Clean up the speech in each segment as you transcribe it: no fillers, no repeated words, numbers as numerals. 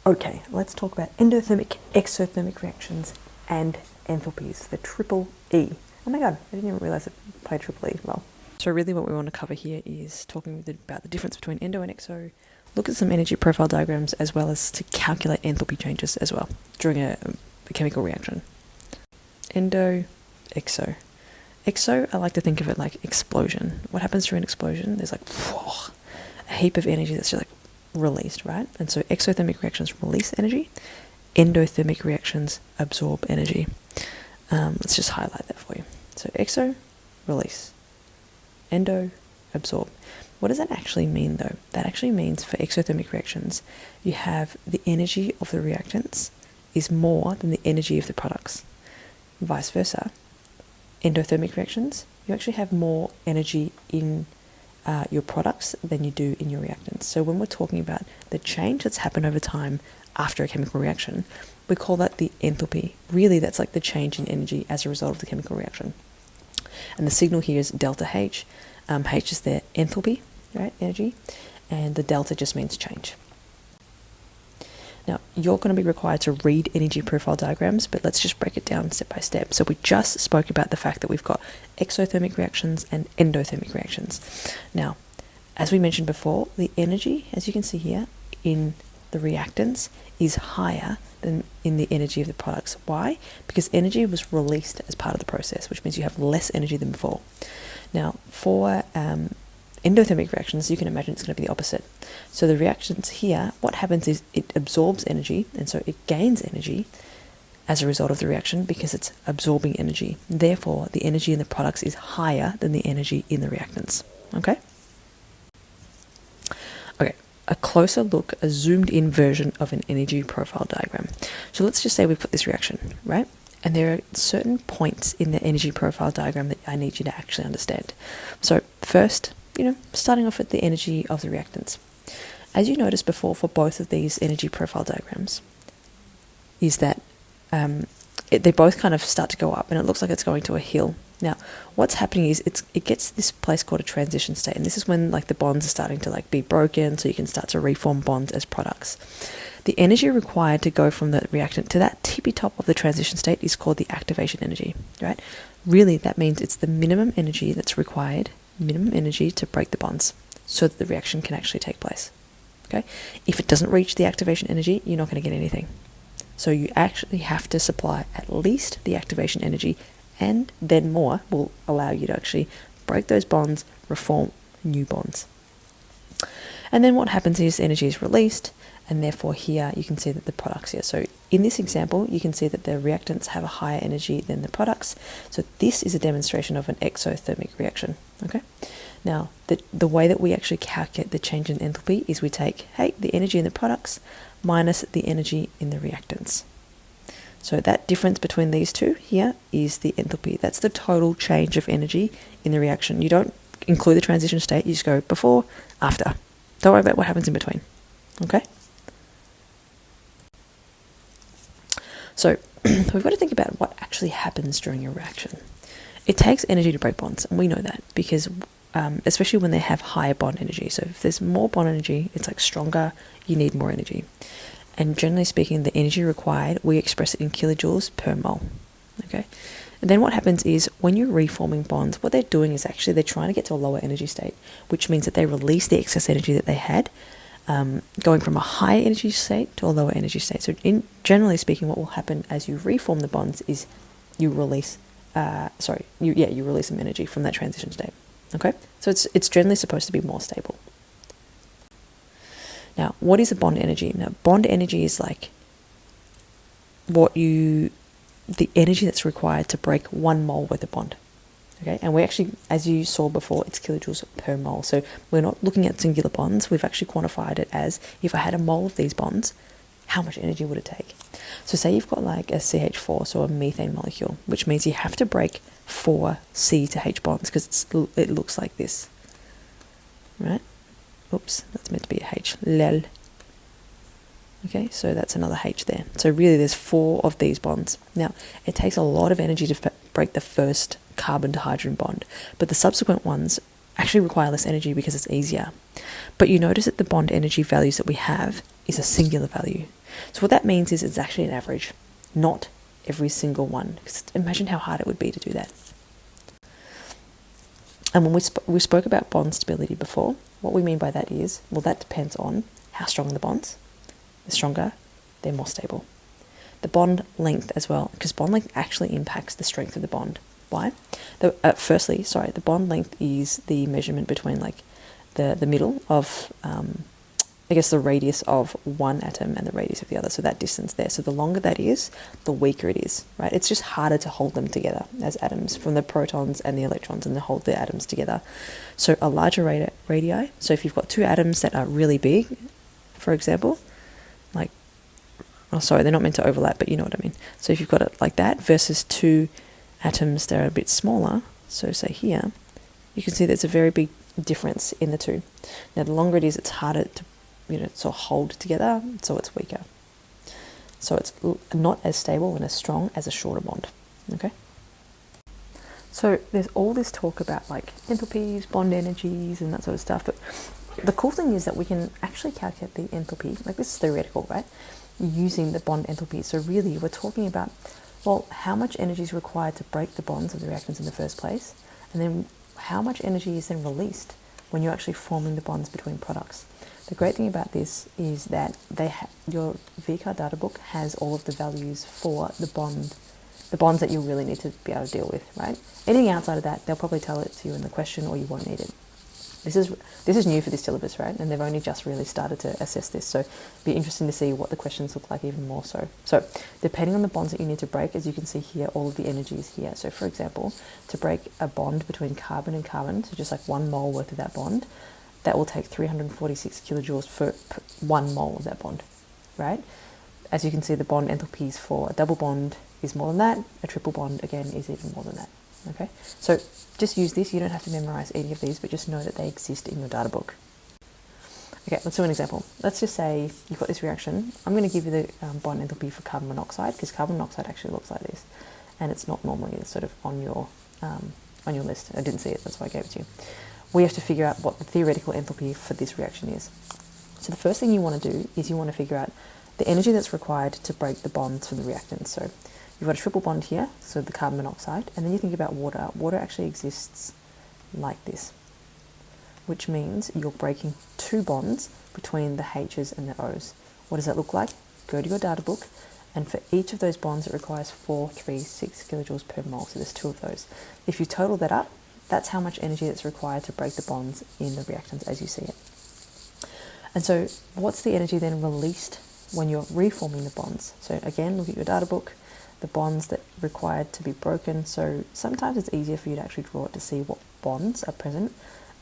Okay, let's talk about endothermic, exothermic reactions and enthalpies, the triple E. Oh my god, I didn't even realize it played triple E well. So really what we want to cover here is talking about the difference between endo and exo, look at some energy profile diagrams, as well as to calculate enthalpy changes as well during a chemical reaction. Endo, exo. Exo, I like to think of it like explosion. What happens during an explosion? There's like whoa, a heap of energy that's just like released, right? And so exothermic reactions release energy, endothermic reactions absorb energy. Let's just highlight that for you. So exo, release. Endo, absorb. What does that actually mean though? That actually means for exothermic reactions, you have the energy of the reactants is more than the energy of the products. Vice versa. Endothermic reactions, you actually have more energy in your products than you do in your reactants. So when we're talking about the change that's happened over time after a chemical reaction, we call that the enthalpy. Really, that's like the change in energy as a result of the chemical reaction. And the signal here is delta H. H is their enthalpy, right, energy, and the delta just means change. Now, you're going to be required to read energy profile diagrams, but let's just break it down step by step. So we just spoke about the fact that we've got exothermic reactions and endothermic reactions. Now, as we mentioned before, the energy, as you can see here, in the reactants is higher than in the energy of the products. Why? Because energy was released as part of the process, which means you have less energy than before. Now, for endothermic reactions, you can imagine it's going to be the opposite. So the reactions here, what happens is it absorbs energy, and so it gains energy as a result of the reaction because it's absorbing energy. Therefore, the energy in the products is higher than the energy in the reactants. Okay? Okay, a closer look, a zoomed in version of an energy profile diagram. So let's just say we've got this reaction, right? And there are certain points in the energy profile diagram that I need you to actually understand. So first, starting off at the energy of the reactants. As you noticed before for both of these energy profile diagrams, is that they both kind of start to go up and it looks like it's going to a hill. Now, what's happening is it gets this place called a transition state, and this is when like the bonds are starting to like be broken, so you can start to reform bonds as products. The energy required to go from the reactant to that tippy top of the transition state is called the activation energy, right? Really, that means it's the minimum energy that's required, minimum energy to break the bonds so that the reaction can actually take place. Okay? If it doesn't reach the activation energy, you're not going to get anything. So you actually have to supply at least the activation energy, and then more will allow you to actually break those bonds, reform new bonds. And then what happens is energy is released, and therefore here you can see that the products here. So in this example, you can see that the reactants have a higher energy than the products. So this is a demonstration of an exothermic reaction. Okay. Now, the way that we actually calculate the change in enthalpy is we take, the energy in the products minus the energy in the reactants. So that difference between these two here is the enthalpy. That's the total change of energy in the reaction. You don't include the transition state, you just go before, after. Don't worry about what happens in between. Okay? So we've got to think about what actually happens during a reaction. It takes energy to break bonds, and we know that because especially when they have higher bond energy. So if there's more bond energy, it's like stronger, you need more energy. And generally speaking, the energy required, we express it in kilojoules per mole. Okay? And then what happens is when you're reforming bonds, what they're doing is actually they're trying to get to a lower energy state, which means that they release the excess energy that they had, going from a high energy state to a lower energy state. So generally speaking, what will happen as you reform the bonds is you release you release some energy from that transition state. Okay, so it's generally supposed to be more stable. Now, what is a bond energy? Now, bond energy is like the energy that's required to break 1 mole worth of bond. Okay, and we actually, as you saw before, it's kilojoules per mole. So we're not looking at singular bonds. We've actually quantified it as if I had a mole of these bonds, how much energy would it take? So say you've got like a CH4, so a methane molecule, which means you have to break 4 C to H bonds because it looks like this, right? Oops, that's meant to be a H. Lel. Okay, so that's another H there. So really there's 4 of these bonds. Now, it takes a lot of energy to break the first carbon to hydrogen bond, but the subsequent ones actually require less energy because it's easier. But you notice that the bond energy values that we have is a singular value. So what that means is it's actually an average, not every single one. Because imagine how hard it would be to do that. And when we spoke about bond stability before, what we mean by that is, well, that depends on how strong the bonds. The stronger, they're more stable. The bond length as well, because bond length actually impacts the strength of the bond. Why? Firstly, the bond length is the measurement between like the middle of, I guess, the radius of one atom and the radius of the other. So that distance there. So the longer that is, the weaker it is, right? It's just harder to hold them together as atoms from the protons and the electrons, and to hold the atoms together. So a larger radii, so if you've got two atoms that are really big, for example, like, oh, sorry, they're not meant to overlap, but you know what I mean. So if you've got it like that versus two atoms that are a bit smaller, so say here, you can see there's a very big difference in the two. Now, the longer it is, it's harder to, sort of hold together, so it's weaker. So it's not as stable and as strong as a shorter bond, okay? So there's all this talk about like enthalpies, bond energies, and that sort of stuff, but the cool thing is that we can actually calculate the enthalpy, like this is theoretical, right? Using the bond enthalpy. So really we're talking about, well, how much energy is required to break the bonds of the reactants in the first place, and then how much energy is then released when you're actually forming the bonds between products. The great thing about this is that your VCAR data book has all of the values for the bonds that you really need to be able to deal with, right? Anything outside of that, they'll probably tell it to you in the question, or you won't need it. This is new for this syllabus, right? And they've only just really started to assess this, so it'll be interesting to see what the questions look like even more so. So depending on the bonds that you need to break, as you can see here, all of the energy is here. So for example, to break a bond between carbon and carbon, so just like 1 mole worth of that bond, that will take 346 kilojoules for 1 mole of that bond, right? As you can see, the bond enthalpies for a double bond is more than that. A triple bond, again, is even more than that, okay? So just use this. You don't have to memorize any of these, but just know that they exist in your data book. Okay, let's do an example. Let's just say you've got this reaction. I'm going to give you the bond enthalpy for carbon monoxide, because carbon monoxide actually looks like this, and it's not normally sort of on your list. I didn't see it, that's why I gave it to you. We have to figure out what the theoretical enthalpy for this reaction is. So the first thing you want to do is you want to figure out the energy that's required to break the bonds from the reactants. So you've got a triple bond here, so the carbon monoxide, and then you think about water. Water actually exists like this, which means you're breaking 2 bonds between the H's and the O's. What does that look like? Go to your data book, and for each of those bonds it requires 436 kilojoules per mole, so there's 2 of those. If you total that up, that's how much energy that's required to break the bonds in the reactants as you see it. And so what's the energy then released when you're reforming the bonds? So again, look at your data book, the bonds that required to be broken. So sometimes it's easier for you to actually draw it to see what bonds are present.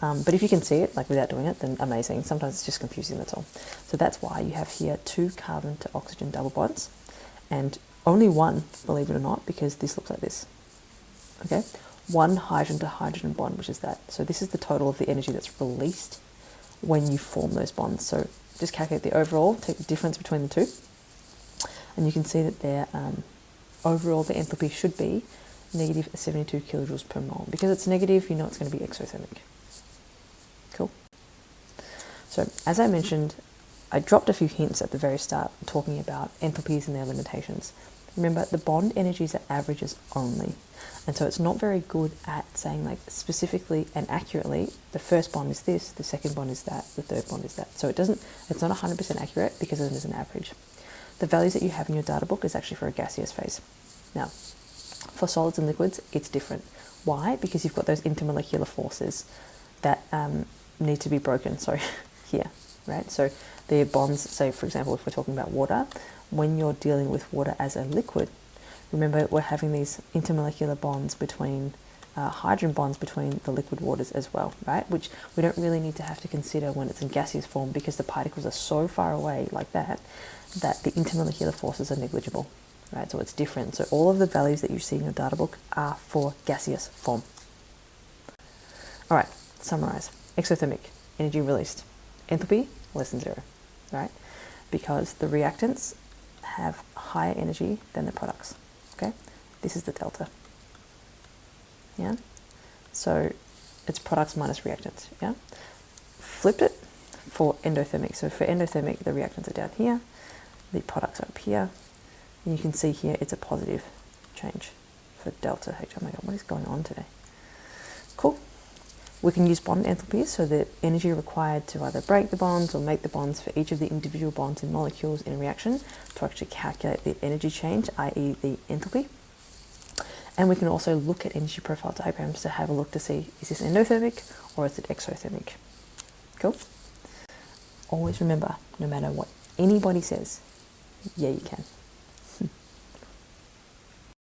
But if you can see it like without doing it, then amazing. Sometimes it's just confusing, that's all. So that's why you have here 2 carbon to oxygen double bonds, and only 1, believe it or not, because this looks like this, okay? 1 hydrogen to hydrogen bond, which is that. So this is the total of the energy that's released when you form those bonds. So just calculate the overall, take the difference between the 2, and you can see that their overall the enthalpy should be negative 72 kilojoules per mole. Because it's negative, you know it's going to be exothermic. Cool. So as I mentioned, I dropped a few hints at the very start talking about enthalpies and their limitations. Remember, the bond energies are averages only. And so it's not very good at saying like specifically and accurately, the first bond is this, the second bond is that, the third bond is that. So it's not 100% accurate because it is an average. The values that you have in your data book is actually for a gaseous phase. Now, for solids and liquids, it's different. Why? Because you've got those intermolecular forces that need to be broken, here, right? So the bonds, say for example, if we're talking about water, when you're dealing with water as a liquid, remember we're having these intermolecular bonds between, hydrogen bonds between the liquid waters as well, right? Which we don't really need to have to consider when it's in gaseous form because the particles are so far away like that, that the intermolecular forces are negligible, right? So it's different. So all of the values that you see in your data book are for gaseous form. All right, summarize. Exothermic, energy released. Enthalpy, less than 0, right? Because the reactants have higher energy than the products, okay? This is the delta, yeah? So it's products minus reactants, yeah? Flipped it for endothermic. So for endothermic, the reactants are down here. The products are up here. And you can see here it's a positive change for delta H. Oh my god, what is going on today? Cool. We can use bond enthalpies, so the energy required to either break the bonds or make the bonds for each of the individual bonds in molecules in a reaction to actually calculate the energy change, i.e. the enthalpy. And we can also look at energy profile diagrams to have a look to see, is this endothermic or is it exothermic? Cool? Always remember, no matter what anybody says, yeah, you can.